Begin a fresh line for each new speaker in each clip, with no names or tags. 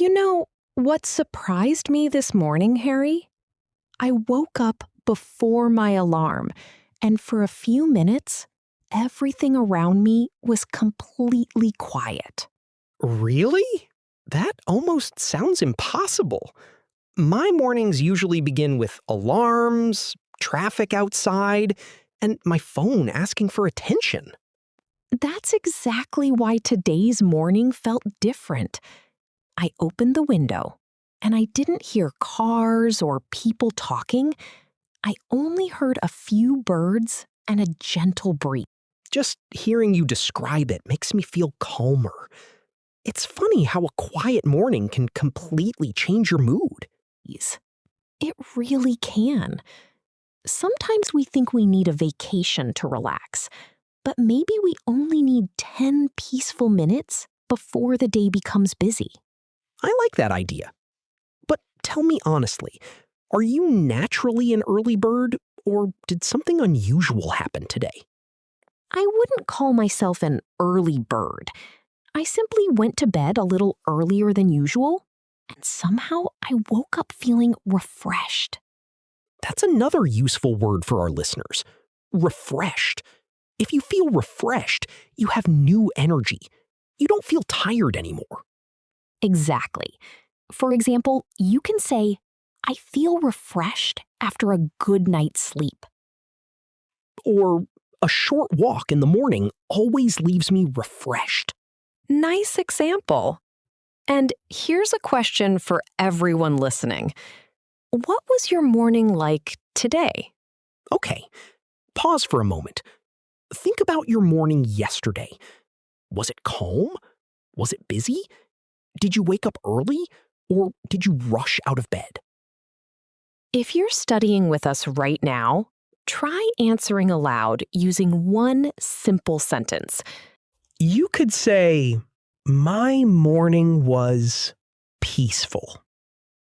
You know, what surprised me this morning, Harry? I woke up before my alarm, and for a few minutes, everything around me was completely quiet.
Really? That almost sounds impossible. My mornings usually begin with alarms, traffic outside, and my phone asking for attention.
That's exactly why today's morning felt different. I opened the window, and I didn't hear cars or people talking. I only heard a few birds and a gentle breeze.
Just hearing you describe it makes me feel calmer. It's funny how a quiet morning can completely change your mood.
It really can. Sometimes we think we need a vacation to relax, but maybe we only need 10 peaceful minutes before the day becomes busy.
I like that idea. But tell me honestly, are you naturally an early bird, or did something unusual happen today?
I wouldn't call myself an early bird. I simply went to bed a little earlier than usual, and somehow I woke up feeling refreshed.
That's another useful word for our listeners. Refreshed. If you feel refreshed, you have new energy. You don't feel tired anymore.
Exactly. For example, you can say, I feel refreshed after a good night's sleep.
Or a short walk in the morning always leaves me refreshed.
Nice example. And here's a question for everyone listening. What was your morning like today?
Okay, pause for a moment. Think about your morning yesterday. Was it calm? Was it busy? Did you wake up early? Or did you rush out of bed?
If you're studying with us right now, try answering aloud using one simple sentence.
You could say, my morning was peaceful.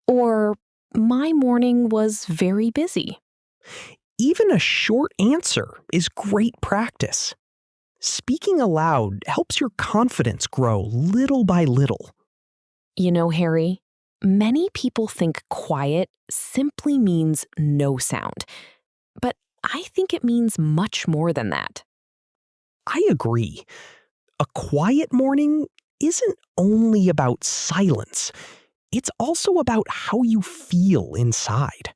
Or, my morning was very busy.
Even a short answer is great practice. Speaking aloud helps your confidence grow little by little.
You know, Harry, many people think quiet simply means no sound. But I think it means much more than that.
I agree. A quiet morning isn't only about silence. It's also about how you feel inside.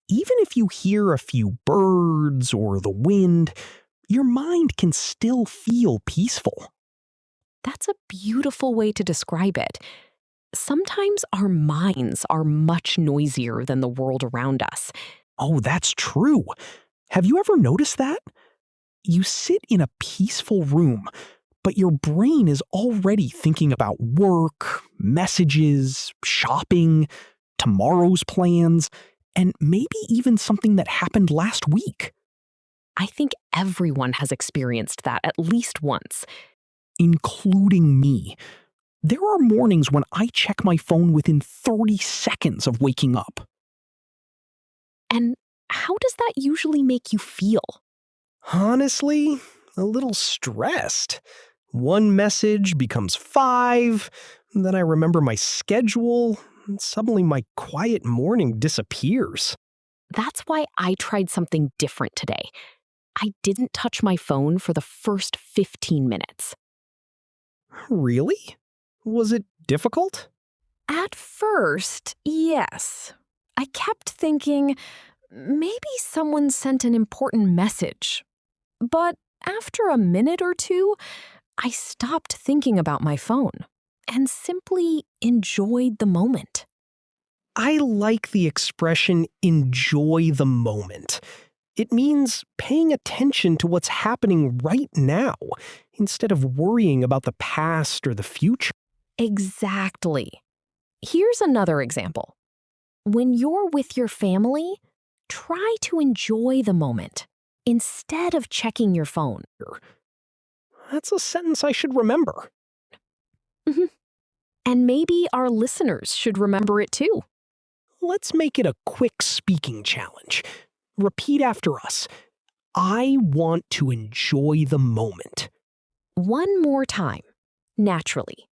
Even if you hear a few birds or the wind, your mind can still feel peaceful.
That's a beautiful way to describe it. Sometimes our minds are much noisier than the world around us.
Oh, that's true. Have you ever noticed that? You sit in a peaceful room, but your brain is already thinking about work, messages, shopping, tomorrow's plans, and maybe even something that happened last week.
I think everyone has experienced that at least once.
Including me. There are mornings when I check my phone within 30 seconds of waking up.
And how does that usually make you feel?
Honestly, a little stressed. One message becomes 5, then I remember my schedule, and suddenly my quiet morning disappears.
That's why I tried something different today. I didn't touch my phone for the first 15 minutes.
Really? Was it difficult?
At first, yes. I kept thinking, maybe someone sent an important message. But after a minute or two, I stopped thinking about my phone and simply enjoyed the moment.
I like the expression enjoy the moment. It means paying attention to what's happening right now instead of worrying about the past or the future.
Exactly. Here's another example. When you're with your family, try to enjoy the moment instead of checking your phone.
That's a sentence I should remember.
Mhm. And maybe our listeners should remember it too.
Let's make it a quick speaking challenge. Repeat after us. I want to enjoy the moment.
One more time, naturally.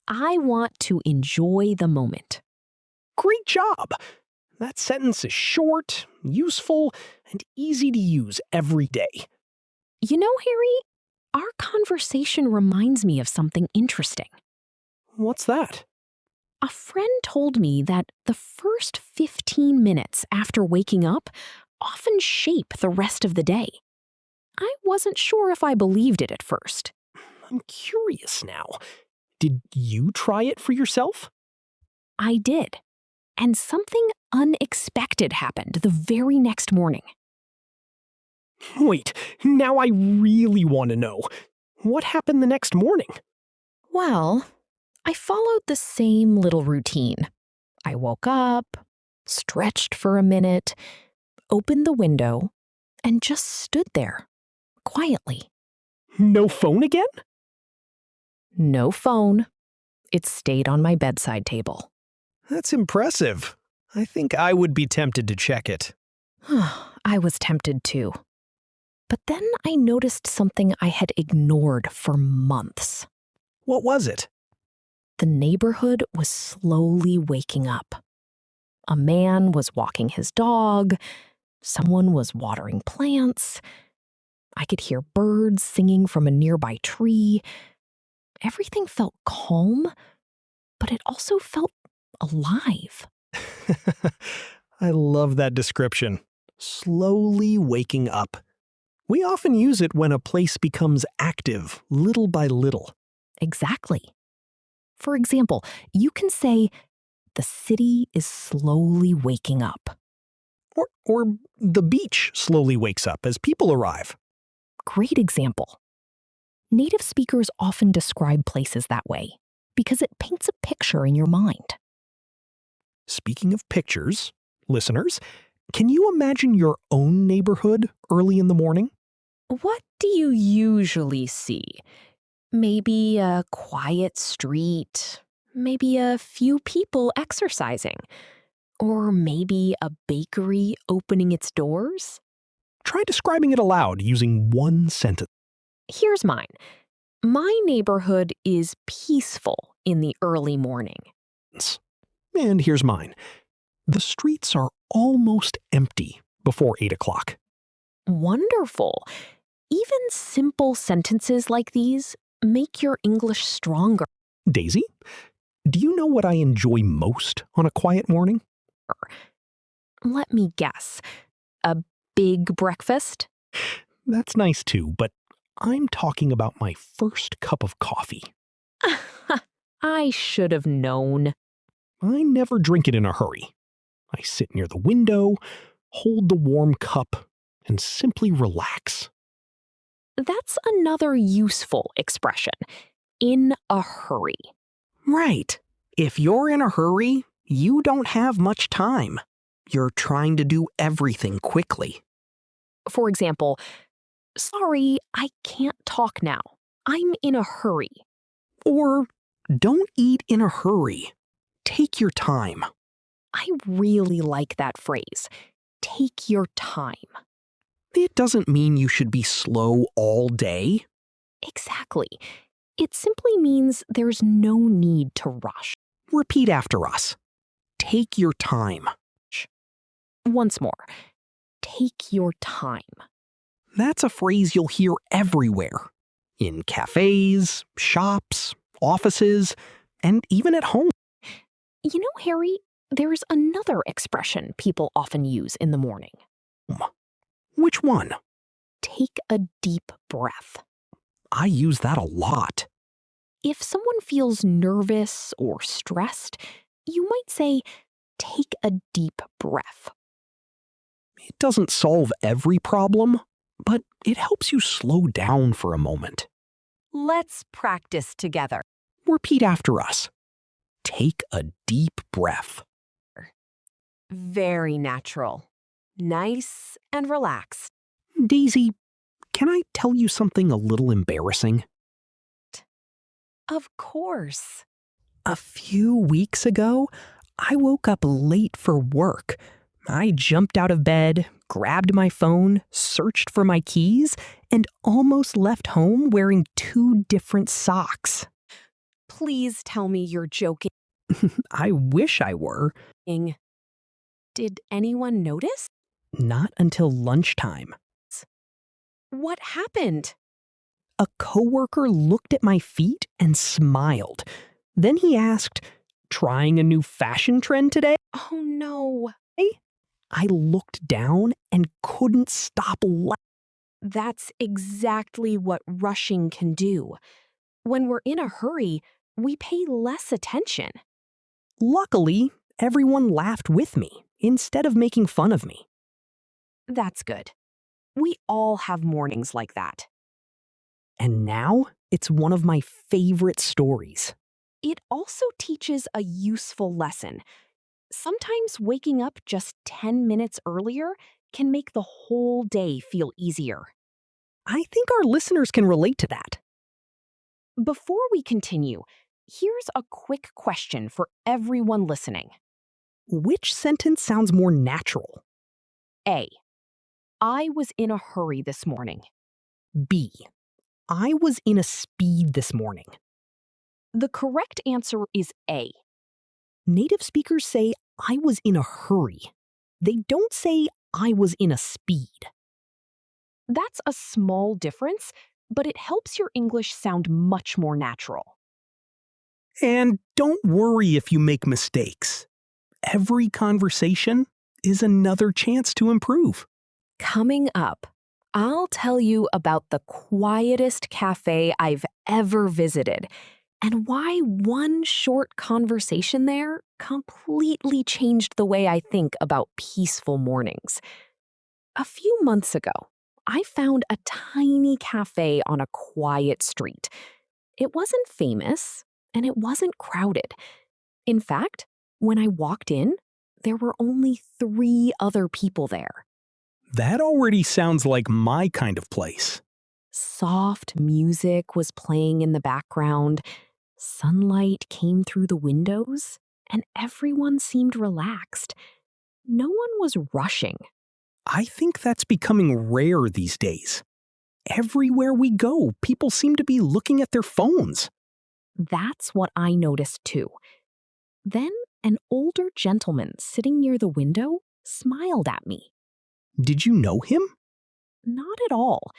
I want to enjoy the moment.
Great job! That sentence is short, useful, and easy to use every day.
You know, Harry, our conversation reminds me of something interesting.
What's that?
A friend told me that the first 15 minutes after waking up often shape the rest of the day. I wasn't sure if I believed it at first.
I'm curious now. Did you try it for yourself?
I did, and something unexpected happened the very next morning.
Wait, now I really want to know. What happened the next morning?
Well, I followed the same little routine. I woke up, stretched for a minute, opened the window, and just stood there, quietly.
No phone again?
No phone. It stayed on my bedside table.
That's impressive. I think I would be tempted to check it.
I was tempted too. But then I noticed something I had ignored for months.
What was it?
The neighborhood was slowly waking up. A man was walking his dog. Someone was watering plants. I could hear birds singing from a nearby tree. Everything felt calm, but it also felt alive.
I love that description. Slowly waking up. We often use it when a place becomes active, little by little.
Exactly. For example, you can say, the city is slowly waking up.
Or the beach slowly wakes up as people arrive.
Great example. Native speakers often describe places that way because it paints a picture in your mind.
Speaking of pictures, listeners, can you imagine your own neighborhood early in the morning?
What do you usually see? Maybe a quiet street, maybe a few people exercising, or maybe a bakery opening its doors?
Try describing it aloud using one sentence.
Here's mine. My neighborhood is peaceful in the early morning.
And here's mine. The streets are almost empty before 8 o'clock.
Wonderful. Even simple sentences like these make your English stronger.
Daisy, do you know what I enjoy most on a quiet morning?
Let me guess. A big breakfast?
That's nice too, but I'm talking about my first cup of coffee.
I should have known.
I never drink it in a hurry. I sit near the window, hold the warm cup, and simply relax.
That's another useful expression. In a hurry.
Right. If you're in a hurry, you don't have much time. You're trying to do everything quickly.
For example, sorry, I can't talk now. I'm in a hurry.
Or, don't eat in a hurry. Take your time.
I really like that phrase. Take your time.
It doesn't mean you should be slow all day.
Exactly. It simply means there's no need to rush.
Repeat after us. Take your time.
Once more. Take your time.
That's a phrase you'll hear everywhere. In cafes, shops, offices, and even at home.
You know, Harry, there's another expression people often use in the morning.
Which one?
Take a deep breath.
I use that a lot.
If someone feels nervous or stressed, you might say, take a deep breath.
It doesn't solve every problem, but it helps you slow down for a moment.
Let's practice together.
Repeat after us. Take a deep breath.
Very natural. Nice and relaxed.
Daisy, can I tell you something a little embarrassing?
Of course.
A few weeks ago, I woke up late for work. I jumped out of bed, grabbed my phone, searched for my keys, and almost left home wearing 2 different socks.
Please tell me you're joking.
I wish I were.
Did anyone notice?
Not until lunchtime.
What happened?
A coworker looked at my feet and smiled. Then he asked, "Trying a new fashion trend today?"
Oh no.
I looked down and couldn't stop laughing.
That's exactly what rushing can do. When we're in a hurry, we pay less attention.
Luckily, everyone laughed with me instead of making fun of me.
That's good. We all have mornings like that.
And now it's one of my favorite stories.
It also teaches a useful lesson. Sometimes waking up just 10 minutes earlier can make the whole day feel easier.
I think our listeners can relate to that.
Before we continue, here's a quick question for everyone listening.
Which sentence sounds more natural?
A. I was in a hurry this morning.
B. I was in a speed this morning.
The correct answer is A.
Native speakers say, "I was in a hurry." They don't say, "I was in a speed."
That's a small difference, but it helps your English sound much more natural.
And don't worry if you make mistakes. Every conversation is another chance to improve.
Coming up, I'll tell you about the quietest cafe I've ever visited and why one short conversation there completely changed the way I think about peaceful mornings. A few months ago, I found a tiny cafe on a quiet street. It wasn't famous and it wasn't crowded. In fact, when I walked in, there were only 3 other people there.
That already sounds like my kind of place.
Soft music was playing in the background, sunlight came through the windows, and everyone seemed relaxed. No one was rushing.
I think that's becoming rare these days. Everywhere we go, people seem to be looking at their phones.
That's what I noticed too. Then an older gentleman sitting near the window smiled at me.
Did you know him?
Not at all.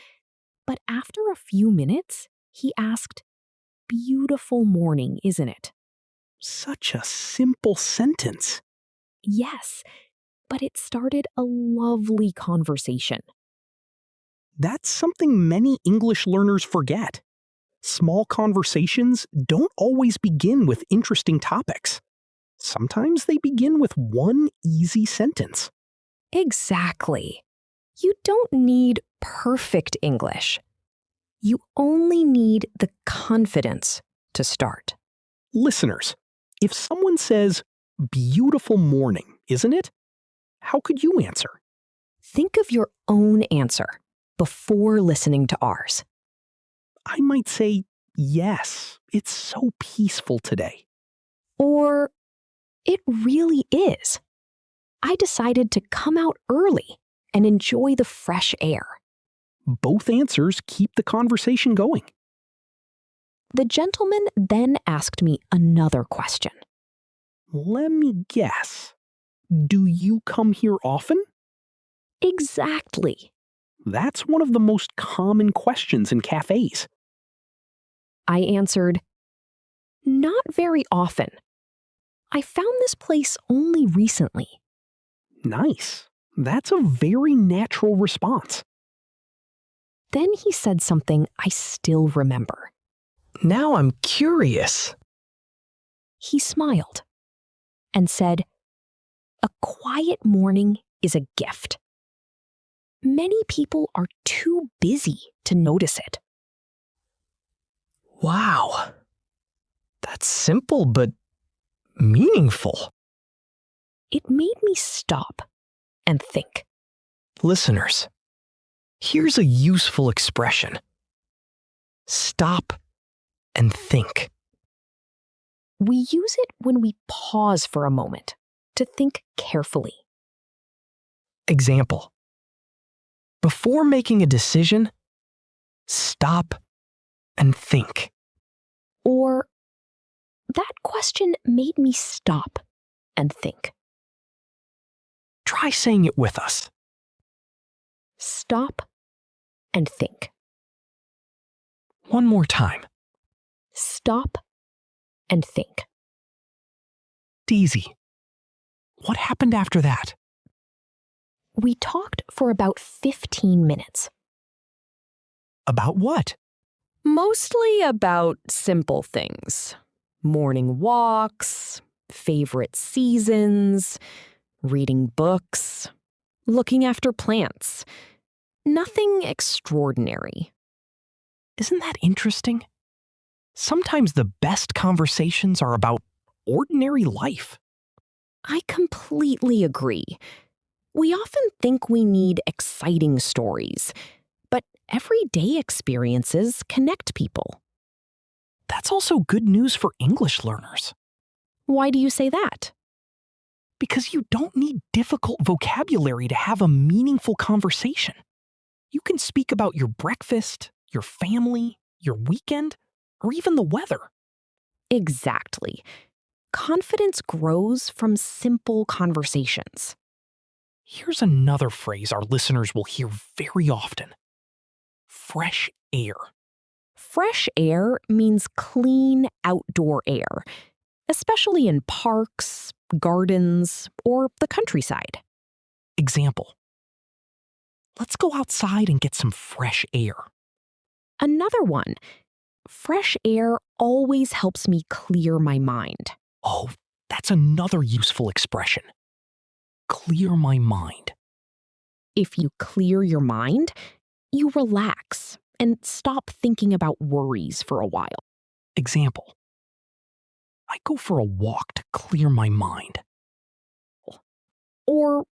But after a few minutes, he asked, "Beautiful morning, isn't it?"
Such a simple sentence.
Yes, but it started a lovely conversation.
That's something many English learners forget. Small conversations don't always begin with interesting topics. Sometimes they begin with one easy sentence.
Exactly. You don't need perfect English. You only need the confidence to start.
Listeners, if someone says, "Beautiful morning, isn't it?" how could you answer?
Think of your own answer before listening to ours.
I might say, "Yes, it's so peaceful today."
Or, "It really is. I decided to come out early and enjoy the fresh air."
Both answers keep the conversation going.
The gentleman then asked me another question.
Let me guess. Do you come here often?
Exactly.
That's one of the most common questions in cafes.
I answered, "Not very often. I found this place only recently."
Nice. That's a very natural response.
Then he said something I still remember.
Now I'm curious.
He smiled and said, "A quiet morning is a gift. Many people are too busy to notice it."
Wow. That's simple but meaningful.
It made me stop and think.
Listeners, here's a useful expression. Stop and think.
We use it when we pause for a moment to think carefully.
Example. Before making a decision, stop and think.
Or That question made me stop and think.
Try saying it with us.
Stop and think.
One more time.
Stop and think.
Daisy, what happened after that?
We talked for about 15 minutes.
About what?
Mostly about simple things. Morning walks, favorite seasons, reading books, looking after plants. Nothing extraordinary.
Isn't that interesting? Sometimes the best conversations are about ordinary life.
I completely agree. We often think we need exciting stories, but everyday experiences connect people.
That's also good news for English learners.
Why do you say that?
Because you don't need difficult vocabulary to have a meaningful conversation. You can speak about your breakfast, your family, your weekend, or even the weather.
Exactly. Confidence grows from simple conversations.
Here's another phrase our listeners will hear very often. Fresh air.
Fresh air means clean outdoor air, especially in parks, gardens, or the countryside.
Example. Let's go outside and get some fresh air.
Another one, fresh air always helps me clear my mind.
Oh, that's another useful expression. Clear my mind.
If you clear your mind, you relax and stop thinking about worries for a while.
Example. I go for a walk to clear my mind.
Or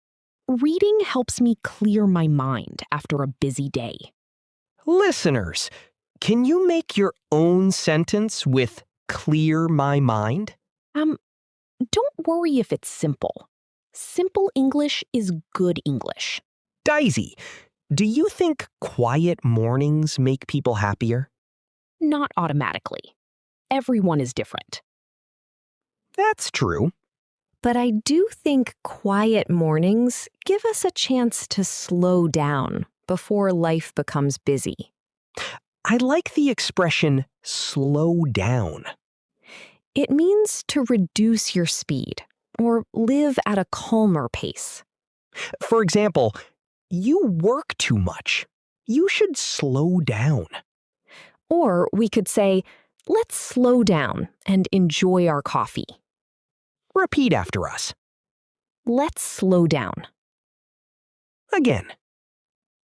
reading helps me clear my mind after a busy day.
Listeners, can you make your own sentence with clear my mind?
Don't worry if it's simple. Simple English is good English.
Daisy, do you think quiet mornings make people happier?
Not automatically. Everyone is different.
That's true.
But I do think quiet mornings give us a chance to slow down before life becomes busy.
I like the expression slow down.
It means to reduce your speed or live at a calmer pace.
For example, you work too much. You should slow down.
Or we could say, let's slow down and enjoy our coffee.
Repeat after us.
Let's slow down.
Again.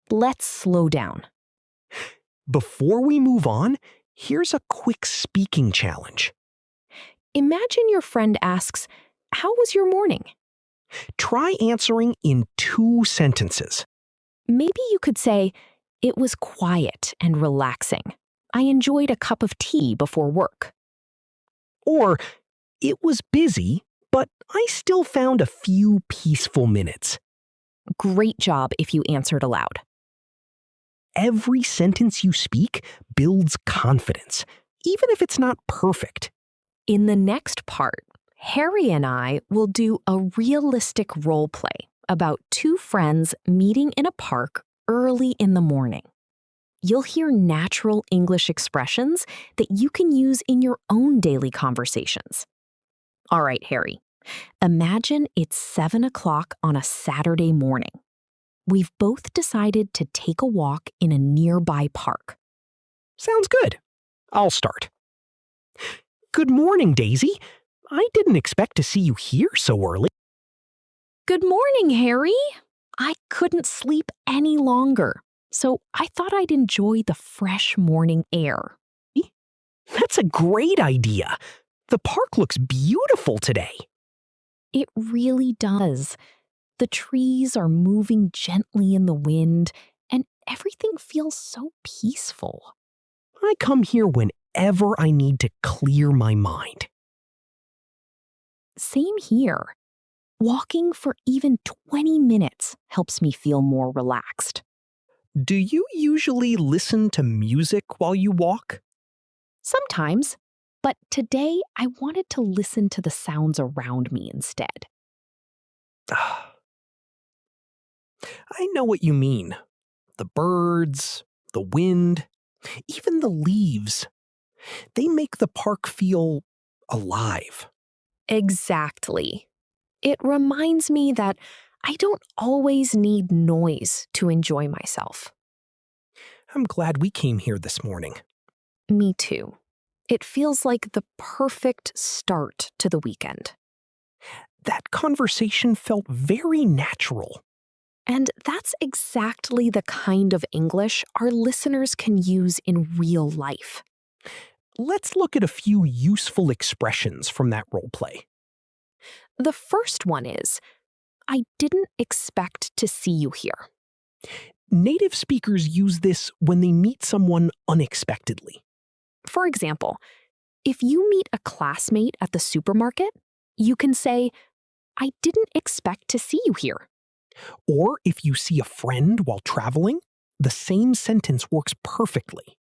Let's slow down.
Before we move on, here's a quick speaking challenge.
Imagine your friend asks, "How was your morning?"
Try answering in 2 sentences.
Maybe you could say, "It was quiet and relaxing. I enjoyed a cup of tea before work."
Or, it was busy, but I still found a few peaceful minutes.
Great job if you answered aloud.
Every sentence you speak builds confidence, even if it's not perfect.
In the next part, Harry and I will do a realistic role play about 2 friends meeting in a park early in the morning. You'll hear natural English expressions that you can use in your own daily conversations. All right, Harry, imagine it's 7 o'clock on a Saturday morning. We've both decided to take a walk in a nearby park.
Sounds good. I'll start. Good morning, Daisy. I didn't expect to see you here so early.
Good morning, Harry. I couldn't sleep any longer, so I thought I'd enjoy the fresh morning air.
That's a great idea. The park looks beautiful today.
It really does. The trees are moving gently in the wind, and everything feels so peaceful.
I come here whenever I need to clear my mind.
Same here. Walking for even 20 minutes helps me feel more relaxed.
Do you usually listen to music while you walk?
Sometimes, But today, I wanted to listen to the sounds around me instead.
I know what you mean. The birds, the wind, even the leaves. They make the park feel alive.
Exactly. It reminds me that I don't always need noise to enjoy myself.
I'm glad we came here this morning.
Me too. It feels like the perfect start to the weekend.
That conversation felt very natural.
And that's exactly the kind of English our listeners can use in real life.
Let's look at a few useful expressions from that role play.
The first one is, I didn't expect to see you here.
Native speakers use this when they meet someone unexpectedly.
For example, if you meet a classmate at the supermarket, you can say, I didn't expect to see you here.
Or if you see a friend while traveling, the same sentence works perfectly.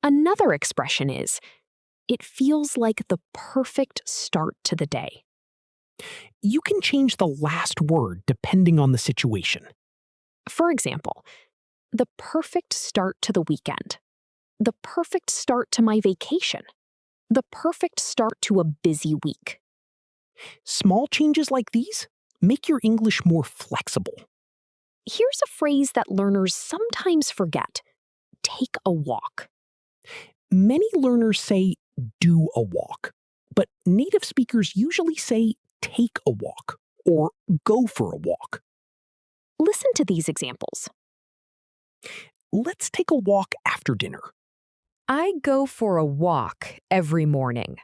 Another expression is, it feels like the perfect start to the day.
You can change the last word depending on the situation.
For example, the perfect start to the weekend, the perfect start to my vacation, the perfect start to a busy week.
Small changes like these make your English more flexible.
Here's a phrase that learners sometimes forget: take a walk.
Many learners say, do a walk, but native speakers usually say, take a walk or go for a walk.
Listen to these examples.
Let's take a walk after dinner.
I go for a walk every morning.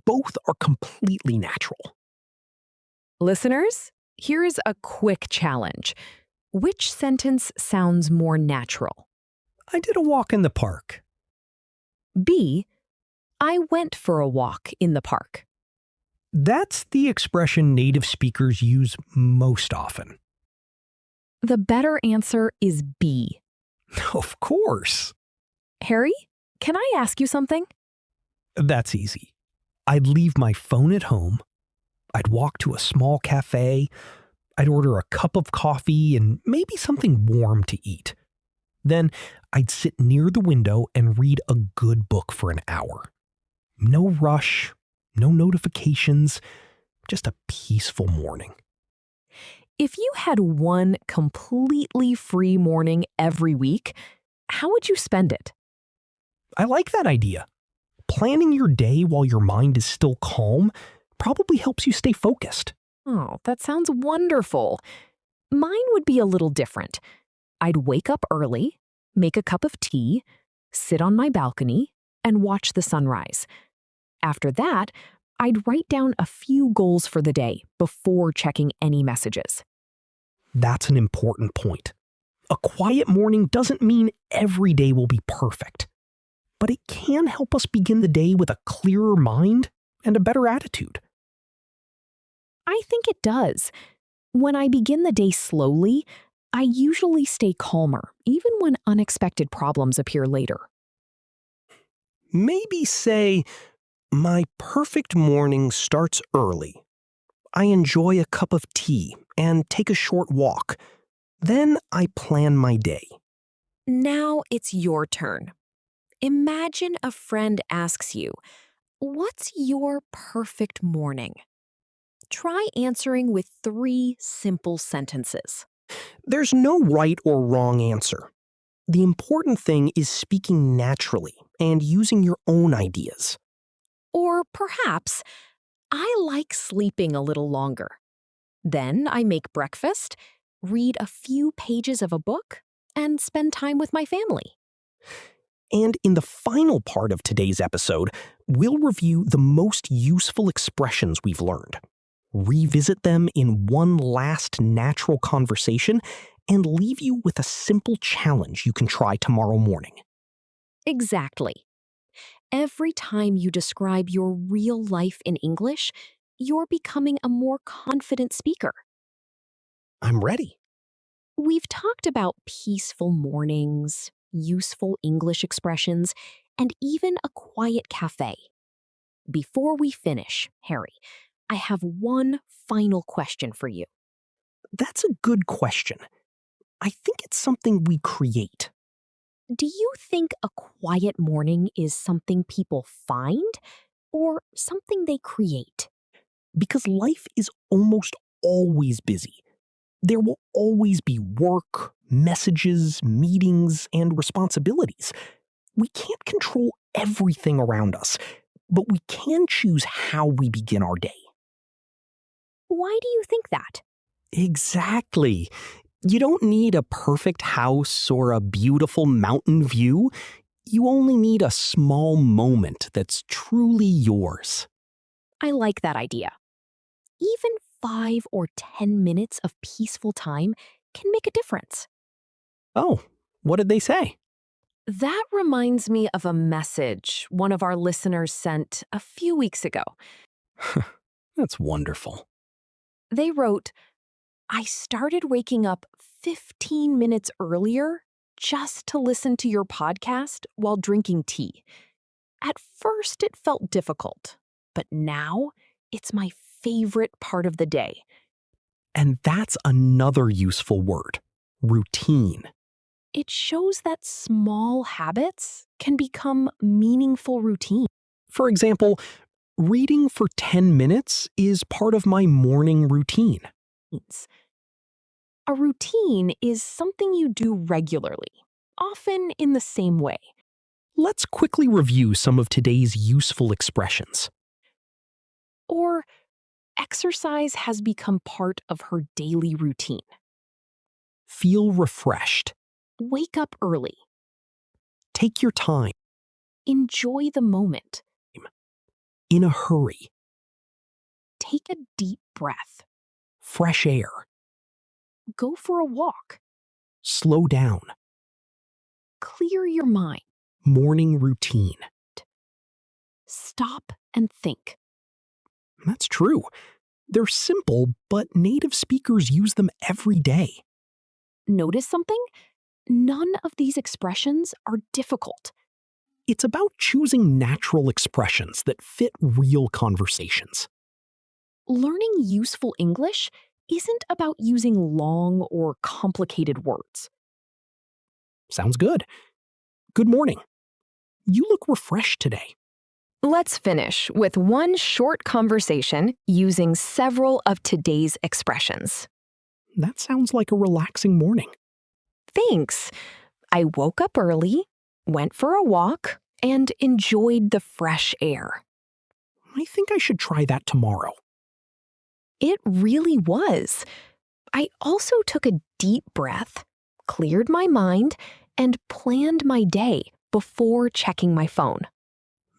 Both are completely natural.
Listeners, here's a quick challenge. Which sentence sounds more natural?
I did a walk in the park.
B. I went for a walk in the park.
That's the expression native speakers use most often.
The better answer is B.
Of course.
Harry, can I ask you something?
That's easy. I'd leave my phone at home. I'd walk to a small cafe. I'd order a cup of coffee and maybe something warm to eat. Then I'd sit near the window and read a good book for an hour. No rush, no notifications, just a peaceful morning.
If you had one completely free morning every week, how would you spend it?
I like that idea. Planning your day while your mind is still calm probably helps you stay focused.
Oh, that sounds wonderful. Mine would be a little different. I'd wake up early, make a cup of tea, sit on my balcony, and watch the sunrise. After that, I'd write down a few goals for the day before checking any messages.
That's an important point. A quiet morning doesn't mean every day will be perfect, but it can help us begin the day with a clearer mind and a better attitude.
I think it does. When I begin the day slowly, I usually stay calmer, even when unexpected problems appear later.
Maybe say, my perfect morning starts early. I enjoy a cup of tea and take a short walk. Then I plan my day.
Now it's your turn. Imagine a friend asks you, what's your perfect morning? Try answering with 3 simple sentences.
There's no right or wrong answer. The important thing is speaking naturally and using your own ideas.
Or perhaps, I like sleeping a little longer. Then I make breakfast, read a few pages of a book, and spend time with my family.
And in the final part of today's episode, we'll review the most useful expressions we've learned, revisit them in one last natural conversation, and leave you with a simple challenge you can try tomorrow morning.
Exactly. Every time you describe your real life in English, you're becoming a more confident speaker.
I'm ready.
We've talked about peaceful mornings, useful English expressions, and even a quiet cafe. Before we finish, Harry, I have one final question for you.
That's a good question. I think it's something we create.
Do you think a quiet morning is something people find or something they create?
Because life is almost always busy. There will always be work, messages, meetings, and responsibilities. We can't control everything around us, but we can choose how we begin our day.
Why do you think that?
Exactly. You don't need a perfect house or a beautiful mountain view. You only need a small moment that's truly yours.
I like that idea. Even 5 or 10 minutes of peaceful time can make a difference.
Oh, what did they say?
That reminds me of a message one of our listeners sent a few weeks ago.
That's wonderful.
They wrote, I started waking up 15 minutes earlier just to listen to your podcast while drinking tea. At first, it felt difficult, but now it's my favorite part of the day.
And that's another useful word, routine.
It shows that small habits can become meaningful routines.
For example, reading for 10 minutes is part of my morning routine.
A routine is something you do regularly, often in the same way.
Let's quickly review some of today's useful expressions.
Or exercise has become part of her daily routine.
Feel refreshed.
Wake up early.
Take your time.
Enjoy the moment.
In a hurry.
Take a deep breath.
Fresh air.
Go for a walk.
Slow down.
Clear your mind.
Morning routine.
Stop and think.
That's true. They're simple, but native speakers use them every day.
Notice something? None of these expressions are difficult.
It's about choosing natural expressions that fit real conversations.
Learning useful English isn't about using long or complicated words.
Sounds good. Good morning. You look refreshed today.
Let's finish with one short conversation using several of today's expressions.
That sounds like a relaxing morning.
Thanks. I woke up early, went for a walk, and enjoyed the fresh air.
I think I should try that tomorrow.
It really was. I also took a deep breath, cleared my mind, and planned my day before checking my phone.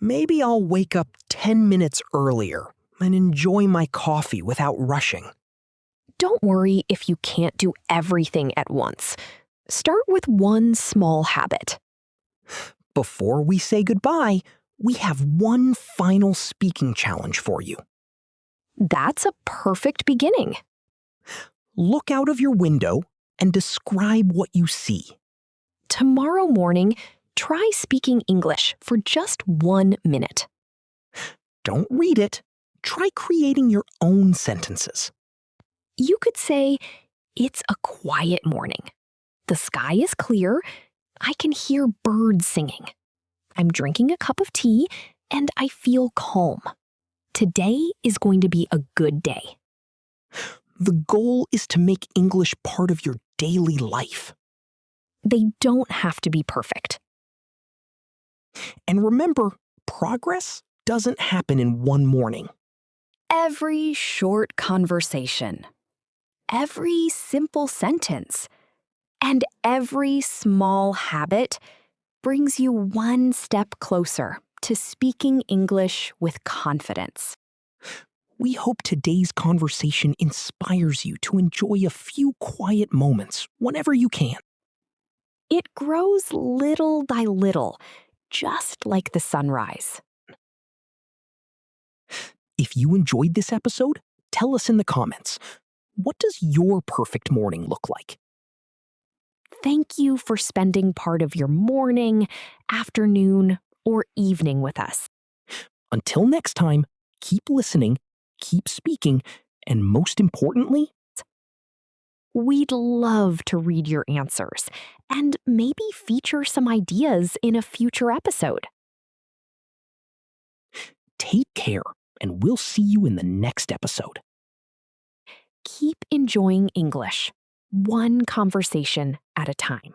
Maybe I'll wake up 10 minutes earlier and enjoy my coffee without rushing.
Don't worry if you can't do everything at once. Start with one small habit.
Before we say goodbye, we have one final speaking challenge for you.
That's a perfect beginning.
Look out of your window and describe what you see.
Tomorrow morning, try speaking English for just 1 minute.
Don't read it. Try creating your own sentences.
You could say, it's a quiet morning. The sky is clear. I can hear birds singing. I'm drinking a cup of tea and I feel calm. Today is going to be a good day.
The goal is to make English part of your daily life.
They don't have to be perfect.
And remember, progress doesn't happen in one morning.
Every short conversation, every simple sentence, and every small habit brings you one step closer to speaking English with confidence.
We hope today's conversation inspires you to enjoy a few quiet moments whenever you can.
It grows little by little, just like the sunrise.
If you enjoyed this episode, tell us in the comments. What does your perfect morning look like?
Thank you for spending part of your morning, afternoon, or evening with us.
Until next time, keep listening, keep speaking, and most importantly,
We'd love to read your answers and maybe feature some ideas in a future episode.
take care, and we'll see you in the next episode.
Keep enjoying English, one conversation at a time.